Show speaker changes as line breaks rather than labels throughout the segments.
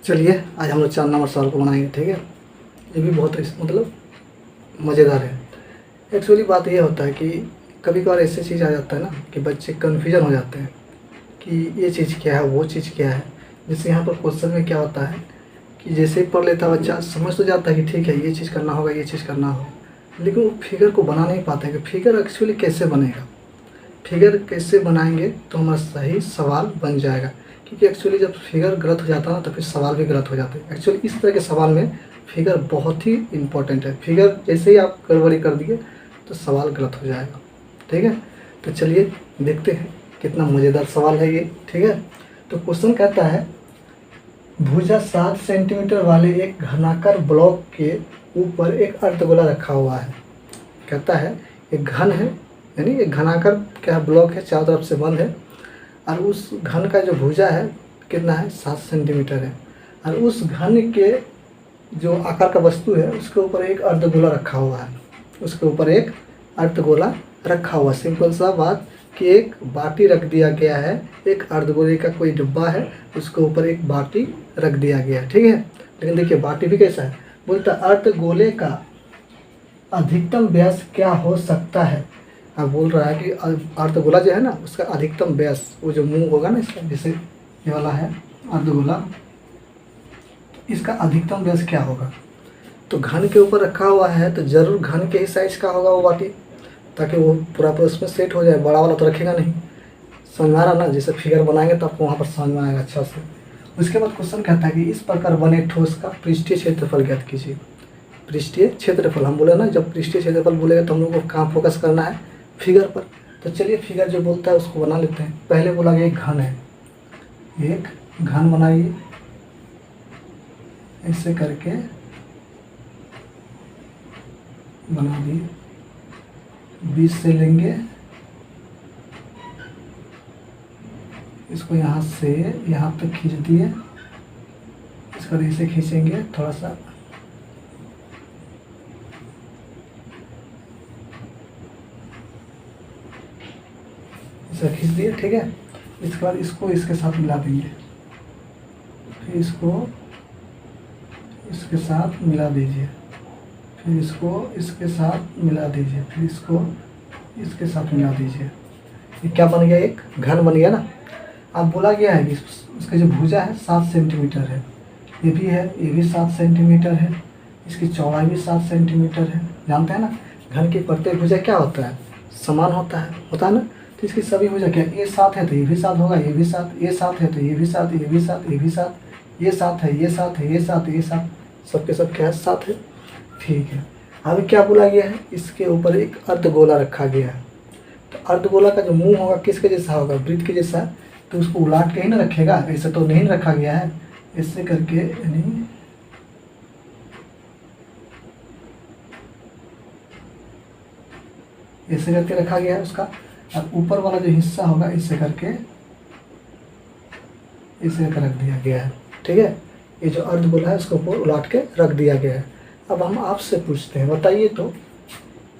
चलिए आज हम लोग 4 नंबर सवाल को बनाएंगे। ठीक है, ये भी बहुत मतलब मज़ेदार है। एक्चुअली बात ये होता है कि कभी कभार ऐसी चीज़ आ जाता है ना कि बच्चे कन्फ्यूजन हो जाते हैं कि ये चीज़ क्या है, वो चीज़ क्या है। जैसे यहाँ पर क्वेश्चन में क्या होता है कि जैसे ही पढ़ लेता है बच्चा, समझ तो जाता है कि ठीक है ये चीज़ करना होगा, ये चीज़ करना होगा, लेकिन वो फिगर को बना नहीं पाते हैं कि फिगर एक्चुअली कैसे बनेगा। फिगर कैसे बनाएंगे तो हमारा सही सवाल बन जाएगा, क्योंकि एक्चुअली जब फिगर गलत हो जाता है ना तो फिर सवाल भी गलत हो जाते हैं। एक्चुअली इस तरह के सवाल में फिगर बहुत ही इम्पोर्टेंट है। फिगर जैसे ही आप गड़बड़ी कर दिए तो सवाल गलत हो जाएगा। ठीक है, तो चलिए देखते हैं कितना मज़ेदार सवाल है ये। ठीक है, तो क्वेश्चन कहता है भुजा 7 सेंटीमीटर वाले एक घनाकार ब्लॉक के ऊपर एक अर्धगोला रखा हुआ है। कहता है एक घन है, यानी एक घनाकार क्या ब्लॉक है, चारों तरफ से बंद है, और उस घन का जो भुजा है कितना है, 7 सेंटीमीटर है, और उस घन के जो आकार का वस्तु है उसके ऊपर एक अर्धगोला रखा हुआ है। उसके ऊपर एक अर्धगोला रखा हुआ। सिंपल सा बात कि एक बाटी रख दिया गया है, एक अर्धगोले का कोई डिब्बा है, उसके ऊपर एक बाटी रख दिया गया है। ठीक है, लेकिन देखिए बाटी भी कैसा है, बोलता अर्धगोले का अधिकतम व्यास क्या हो सकता है। अब बोल रहा है कि अर्धगोला जो है ना उसका अधिकतम व्यास, वो जो मुंह होगा ना इसका, जैसे ये वाला है अर्धगोला, इसका अधिकतम व्यास क्या होगा। तो घन के ऊपर रखा हुआ है तो जरूर घन के ही साइज का होगा वो बाटी, ताकि वो पूरा उसमें सेट हो जाए। बड़ा वाला तो रखेगा नहीं। समझ आ रहा ना, जैसे फिगर बनाएंगे तो आपको वहाँ पर समझ में आएगा अच्छा से। उसके बाद क्वेश्चन कहता है कि इस प्रकार बने ठोस का पृष्ठीय क्षेत्रफल ज्ञात कीजिए। पृष्ठीय क्षेत्रफल, हम बोले ना जब पृष्ठीय क्षेत्रफल बोलेगा तो हम लोग को कहाँ फोकस करना है, फिगर पर। तो चलिए फिगर जो बोलता है उसको बना लेते हैं। पहले बोला गया एक घन है, एक घन बनाइए ऐसे करके बना दिए। 20 से लेंगे इसको, यहाँ से यहाँ तक खींच दिए, इसको ऐसे खींचेंगे थोड़ा सा, ऐसा खींच दिए। ठीक है, इसके बाद इसको इसके साथ मिला देंगे, फिर इसको इसके साथ मिला दीजिए, फिर इसको इसके साथ मिला दीजिए, फिर इसको इसके साथ मिला दीजिए। ये क्या बन गया, एक घन बन गया ना। अब बोला गया है कि उसका जो भुजा है 7 सेंटीमीटर है, ये भी है, ये भी 7 सेंटीमीटर है, इसकी चौड़ाई भी 7 सेंटीमीटर है। जानते हैं ना घन की प्रत्येक भुजा क्या होता है, समान होता है ना। तो इसकी सभी भुजा क्या, ये 7 है तो ये भी 7 होगा, ये भी 7, ये 7 है तो ये भी 7, ये भी 7, ये भी 7, ये 7 है, ये 7 है, ये 7, ये 7, सबके सब क्या है, 7 है। ठीक है, अभी क्या बोला गया है, इसके ऊपर एक अर्धगोला रखा गया है। तो अर्धगोला का जो मुंह होगा किसके जैसा होगा, वृत्त के जैसा, तो उसको उलाट के ही ना रखेगा, ऐसे तो नहीं रखा गया है। ऐसे करके यानी ऐसे करके रखा गया है उसका, और ऊपर वाला जो हिस्सा होगा ऐसे करके रख दिया गया है। ठीक है, ये जो अर्धगोला है उसके ऊपर उलाट के रख दिया गया है। अब हम आपसे पूछते हैं, बताइए तो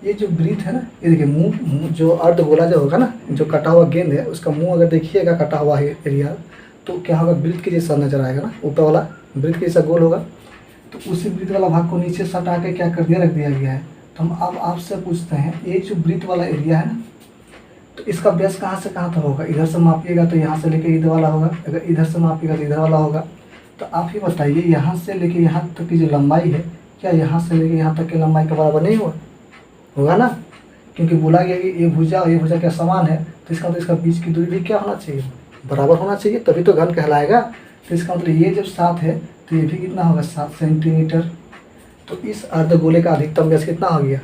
ये जो वृत्त है ना, ये देखिए मुंह जो अर्धगोला जो होगा ना, जो कटा हुआ गेंद है उसका मुंह अगर देखिएगा कटा हुआ है एरिया, तो क्या होगा, वृत्त के जैसा नजर आएगा ना, ऊपर वाला वृत्त के जैसा गोल होगा। तो उसी वृत्त वाला भाग को नीचे सटा के क्या कर दिया, रख दिया गया है। तो हम अब आपसे पूछते हैं, ये जो वृत्त वाला एरिया है ना, तो इसका व्यास कहाँ से कहाँ तक होगा। इधर से मापिएगा तो यहाँ से लेके इधर वाला होगा, अगर इधर से मापिएगा तो इधर वाला होगा। तो आप ही बताइए, यहाँ से लेके यहाँ तक की जो लंबाई है, क्या यहाँ से लेके यहाँ तक की लंबाई के बराबर नहीं होगा ना, क्योंकि बोला गया कि ये भुजा और ये भुजा क्या समान है, तो इसका मतलब इसका बीच की दूरी भी क्या होना चाहिए, बराबर होना चाहिए, तभी तो घन कहलाएगा। तो इसका मतलब ये जब 7 है तो ये भी कितना होगा, 7 सेंटीमीटर। तो इस अर्धगोले का अधिकतम व्यास कितना हो गया,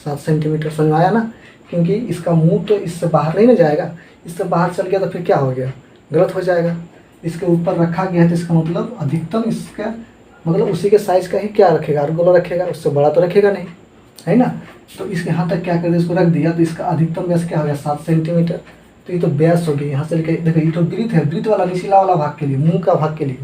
7 सेंटीमीटर। समझ में आया ना, क्योंकि इसका मुंह तो इससे बाहर नहीं ना जाएगा, इससे बाहर चल गया तो फिर क्या हो गया, गलत हो जाएगा। इसके ऊपर रखा गया है तो इसका मतलब अधिकतम इसका मतलब उसी के साइज का ही क्या रखेगा, अर्धगोला रखेगा, उससे बड़ा तो रखेगा नहीं, है ना। तो इसके यहाँ तक क्या कर दिया, इसको रख दिया, तो इसका अधिकतम व्यास क्या हो गया, 7 सेंटीमीटर। तो ये तो व्यास हो गया, यहाँ से लेकर देखो, ये तो वृत्त है, वृत्त वाला निचला वाला भाग के लिए, मुंह का भाग के लिए,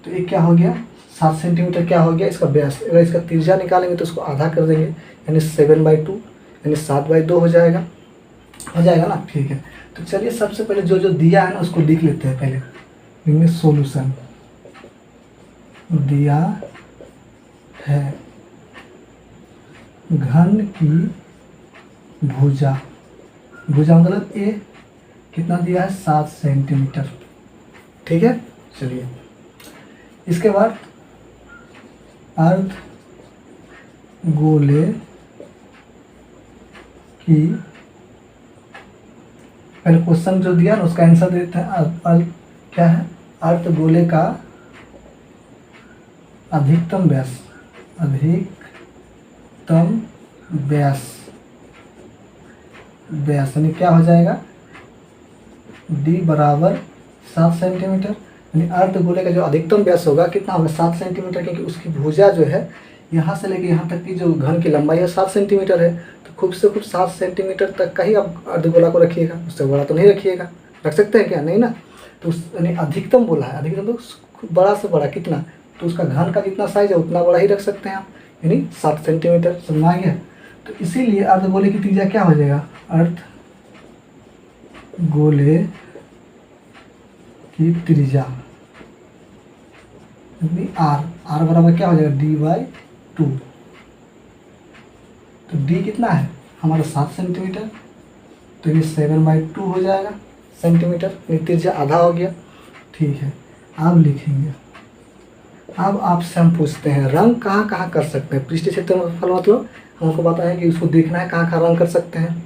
तो ये क्या हो गया, 7 सेंटीमीटर क्या हो गया इसका व्यास। अगर इसका त्रिज्या निकालेंगे तो उसको आधा कर देंगे, यानी 7/2, यानी 7/2 हो जाएगा ना। ठीक है, तो चलिए सबसे पहले जो जो दिया है ना उसको लिख लेते हैं पहले, इनमें सोल्यूशन। दिया है। घन की भुजा, भुजा मतलब ए कितना दिया है 7 सेंटीमीटर। ठीक है, चलिए इसके बाद अर्ध गोले की, पहले क्वेश्चन जो दिया ना उसका आंसर देते हैं। क्या है? अर्ध गोले का अधिकतम व्यास, अधिकतम व्यास, व्यास यानी क्या हो जाएगा, डी बराबर 7 सेंटीमीटर। यानी अर्धगोले का जो अधिकतम व्यास होगा कितना होगा 7 सेंटीमीटर, क्योंकि उसकी भुजा जो है यहाँ से लेके यहाँ तक की जो घन की लंबाई है 7 सेंटीमीटर है। तो खूब से खूब 7 सेंटीमीटर तक का ही आप अर्धगोला को रखिएगा, उससे बड़ा तो नहीं रखिएगा। रख सकते हैं क्या? नहीं ना। तो यानी अधिकतम बोला है, अधिकतम तो बड़ा से बड़ा कितना, तो उसका घन का जितना साइज है उतना बड़ा ही रख सकते हैं आप, यानी 7 सेंटीमीटर। समझ आ गया? तो इसीलिए अर्धगोले की त्रिज्या क्या हो जाएगा, अर्धगोले की त्रिज्या आर, आर बराबर क्या हो जाएगा, d/2। तो d कितना है हमारा 7 सेंटीमीटर, तो ये 7/2 हो जाएगा सेंटीमीटर, त्रिज्या आधा हो गया। ठीक है, अब लिखेंगे। अब आपसे हम पूछते हैं रंग कहाँ कहाँ कर सकते हैं। पृष्ठीय क्षेत्रफल मतलब हमको पता है कि उसको देखना है कहाँ कहाँ रंग कर सकते हैं।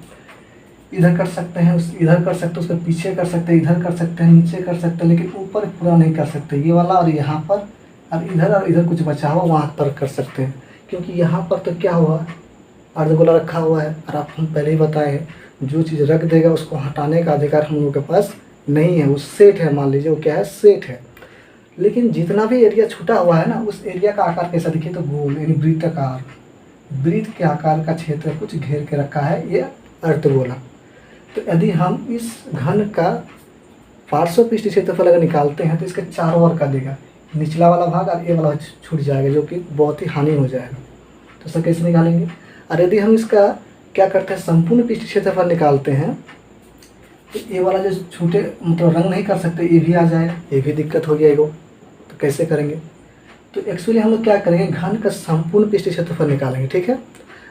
इधर कर सकते हैं, उस इधर कर सकते हैं, उसके पीछे कर सकते हैं, इधर कर सकते हैं, नीचे कर सकते हैं, लेकिन ऊपर पूरा नहीं कर सकते। ये वाला और यहाँ पर और इधर कुछ बचा हुआ वहाँ पर कर सकते हैं, क्योंकि यहाँ पर तो क्या हुआ, अर्धगोला रखा हुआ है। और आप हम पहले ही बताए हैं जो चीज़ रख देगा उसको हटाने का अधिकार हम लोगों के पास नहीं है। वो सेट है, मान लीजिए वो क्या है, सेट है। लेकिन जितना भी एरिया छूटा हुआ है ना, उस एरिया का आकार कैसा दिखे, तो गोल यानी वृत्ताकार, वृत्त के आकार का क्षेत्र कुछ घेर के रखा है ये अर्धगोला। तो यदि हम इस घन का पार्श्व पृष्ठीय क्षेत्रफल अगर निकालते हैं तो इसके चारों ओर का देगा, निचला वाला भाग और ये वाला छूट जाएगा, जो कि बहुत ही हानि हो जाएगा। तो सर कैसे निकालेंगे? और यदि हम इसका क्या करते हैं, संपूर्ण पृष्ठीय क्षेत्रफल निकालते हैं, तो ये वाला जो छूटे मतलब रंग नहीं कर सकते, ये भी आ जाएगा, ये भी दिक्कत हो जाएगा। तो कैसे करेंगे? तो एक्चुअली हम लोग क्या करेंगे, घन का संपूर्ण पृष्ठीय क्षेत्रफल निकालेंगे। ठीक है,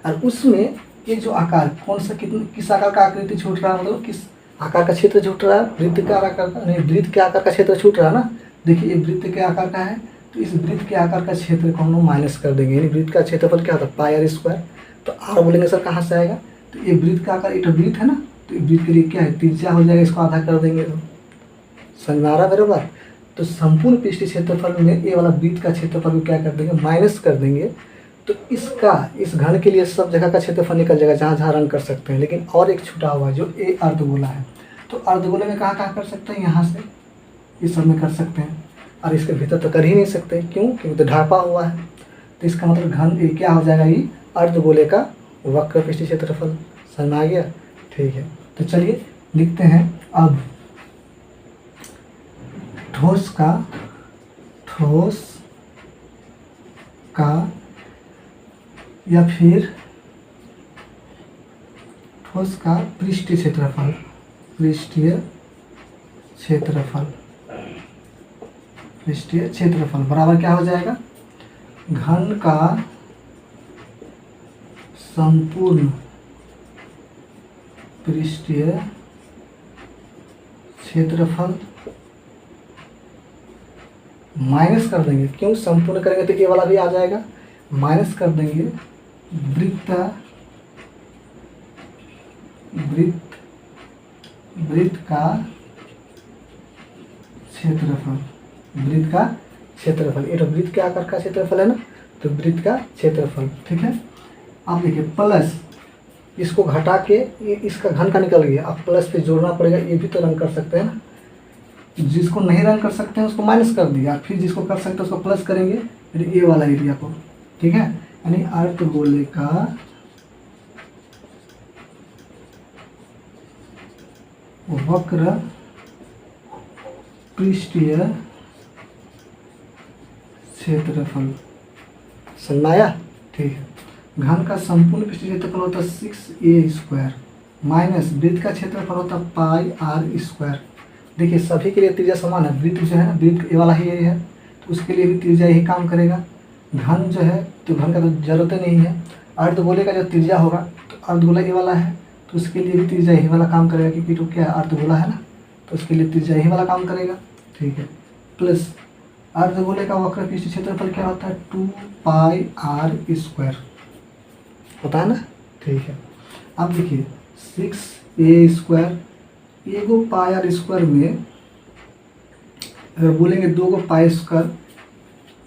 और उसमें ये जो आकार कौन सा किस आकार का आकृति छूट रहा है, मतलब किस आकार का क्षेत्र छूट रहा है, वृत्त का आकार का, नहीं वृत्त के आकार का क्षेत्र छूट रहा है ना। देखिए ये वृत्त के आकार का है, तो इस वृत्त के आकार का क्षेत्र को हम लोग माइनस कर देंगे, यानी वृत्त का क्षेत्रफल क्या होता है, πr²। तो आर बोलेंगे सर कहाँ से आएगा, तो ये वृत्त का आकार, ये तो वृत्त है ना, तो वृत्त के लिए क्या है, त्रिज्या हो जाएगा, इसको आधा कर देंगे। तो समझ में आ रहा है मेरे बात? तो संपूर्ण पृष्ठीय क्षेत्रफल में ये वाला वृत्त का क्षेत्रफल को क्या कर देंगे, माइनस कर देंगे। तो इसका, इस घन के लिए सब जगह का क्षेत्रफल निकल जाएगा जहाँ जहाँ रंग कर सकते हैं। लेकिन और एक छुटा हुआ है जो ए अर्धगोला है, तो अर्धगोले में कहाँ कहाँ कर सकते हैं, यहाँ से इस सब में कर सकते हैं, और इसके भीतर तो कर ही नहीं सकते। क्यों? क्योंकि तो ढापा हुआ है। तो इसका मतलब घन ये क्या हो जाएगा, ये अर्धगोले का वक्र पृष्ठीय क्षेत्रफल। समझ में आ गया? ठीक है, तो चलिए लिखते हैं। अब ठोस का या फिर ठोस का पृष्ठीय क्षेत्रफल, पृष्ठीय क्षेत्रफल बराबर क्या हो जाएगा, घन का संपूर्ण पृष्ठीय क्षेत्रफल माइनस कर देंगे। क्यों? संपूर्ण करेंगे तो ये वाला भी आ जाएगा, माइनस कर देंगे वृत्त का क्षेत्रफल, वृत्त का क्षेत्रफल, ये तो वृत्त के आकार का क्षेत्रफल है ना, तो वृत्त का क्षेत्रफल। ठीक है, अब देखिए प्लस इसको घटा के ये इसका घन का निकल गया, अब प्लस पे जोड़ना पड़ेगा। ये भी तो रंग कर सकते हैं ना, जिसको नहीं रंग कर सकते हैं उसको माइनस कर दिया, फिर जिसको कर सकते हैं उसको प्लस करेंगे, फिर ये वाला एरिया को। ठीक है, यानी अर्धगोले का वक्र पृष्ठीय क्षेत्रफल। समझ में आया? ठीक है, घन का संपूर्ण पृष्ठीय क्षेत्रफल होता है 6a² माइनस वृत्त का क्षेत्रफल होता है πr²। देखिए सभी के लिए त्रिज्या समान है, वृत्त जो है ना, वृत्त ये वाला ही एरिया है, तो उसके लिए भी त्रिज्या यही काम करेगा। घन जो है तो घन का तो जरूरत नहीं है। अर्धगोले का जो त्रिज्या होगा तो अर्धगोला ये वाला है, तो उसके लिए भी त्रिज्या यही वाला काम करेगा, क्योंकि तो क्या है अर्धगोला है ना, तो उसके लिए त्रिज्या यही वाला काम करेगा। ठीक है, प्लस अर्धगोले का वक्र पृष्ठ क्षेत्रफल क्या होता है 2πr² होता है ना। ठीक है, अब देखिए 6a², एगो πr² में अगर बोलेंगे 2 को π²,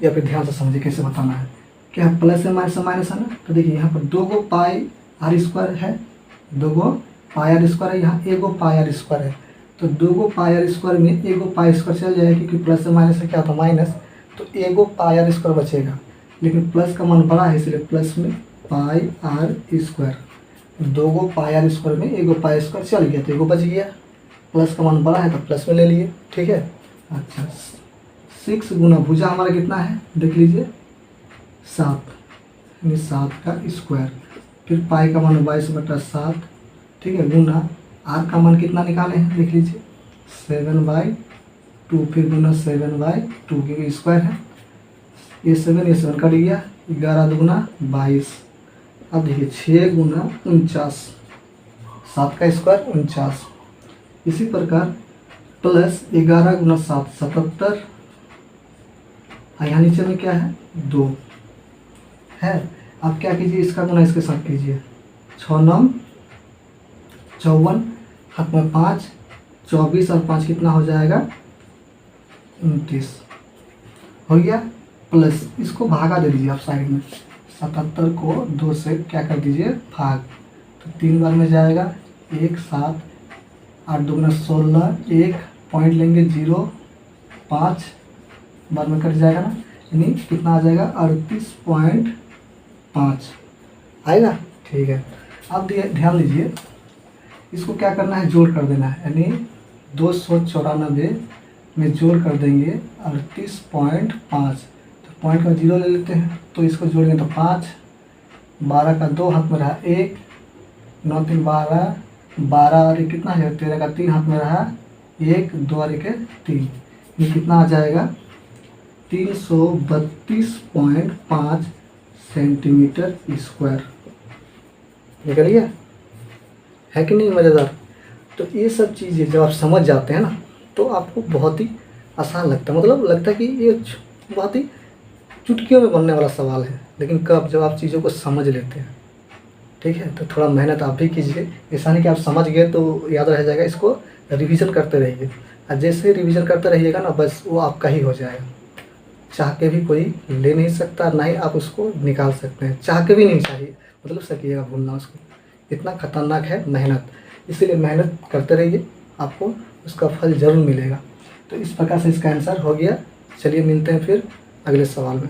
या फिर ध्यान से समझिए कैसे बताना है। क्या है प्लस है माइनस है ना, तो देखिए यहाँ पर 2 को πr² है, 2 को πr² है, यहाँ एगो πr² है, तो 2 को πr² में एगो π² चल जाएगा, क्योंकि प्लस से माइनस से क्या होता है माइनस, तो एगो πr² बचेगा, लेकिन प्लस का मान बड़ा है इसलिए प्लस में πr²। 2 को πr² में एगो π² चल गया तो एगो बच गया, प्लस का मान बड़ा है तो प्लस में ले लिए। ठीक है, अच्छा 6 गुना भुजा हमारा कितना है देख लीजिए 7, यानी 7 का स्क्वायर, फिर पाई का मान 22/7। ठीक है, गुना आर का मान कितना निकाले हैं देख लीजिए 7/2, फिर गुना 7/2 क्योंकि स्क्वायर है, ये 7 कट गया, 11 दूना 22। अब देखिए 6 गुना 49, 7 का स्क्वायर 49। इसी प्रकार प्लस 11 गुना 7 77, यहाँ नीचे में क्या है 2 है। अब क्या कीजिए इसका गुना इसके साथ कीजिए, 6 9 54, हाथ में 5, 24 और 5 कितना हो जाएगा 29 हो गया। प्लस इसको भागा दे दीजिए आप साइड में, 77 को 2 से क्या कर दीजिए भाग, तो 3 बार में जाएगा 1 7, 8 2 16, 1 पॉइंट लेंगे 0 5 बार में कट जाएगा ना, यानी कितना आ जाएगा 38.5 आएगा। ठीक है, अब ध्यान दीजिए इसको क्या करना है जोड़ कर देना है, यानी 294 में जोड़ कर देंगे 38.5, तो पॉइंट का 0 ले लेते हैं, तो इसको जोड़ेंगे तो 5, 12 का 2 हाथ में रहा 1, 9 3 12, 12 और एक कितना है 13 का 3 हाथ में रहा 1, 2 और 1 3, ये कितना आ जाएगा 332.5 सेंटीमीटर स्क्वायर। निकल गया है कि नहीं मज़ेदार। तो ये सब चीज़ें जब आप समझ जाते हैं ना तो आपको बहुत ही आसान लगता है, मतलब लगता है कि ये बहुत ही चुटकियों में बनने वाला सवाल है, लेकिन कब जब आप चीज़ों को समझ लेते हैं। ठीक है, तो थोड़ा मेहनत आप भी कीजिए, ऐसा नहीं कि आप समझ गए तो याद रह जाएगा, इसको रिवीजन करते रहिए, और जैसे रिवीजन करते रहिएगा ना बस वो आपका ही हो जाएगा। चाह के भी कोई ले नहीं सकता, ना ही आप उसको निकाल सकते हैं, चाह के भी नहीं चाहिए, मतलब सकिएगा भूलना उसको, इतना खतरनाक है मेहनत। इसीलिए मेहनत करते रहिए, आपको उसका फल ज़रूर मिलेगा। तो इस प्रकार से इसका आंसर हो गया। चलिए मिलते हैं फिर अगले सवाल में।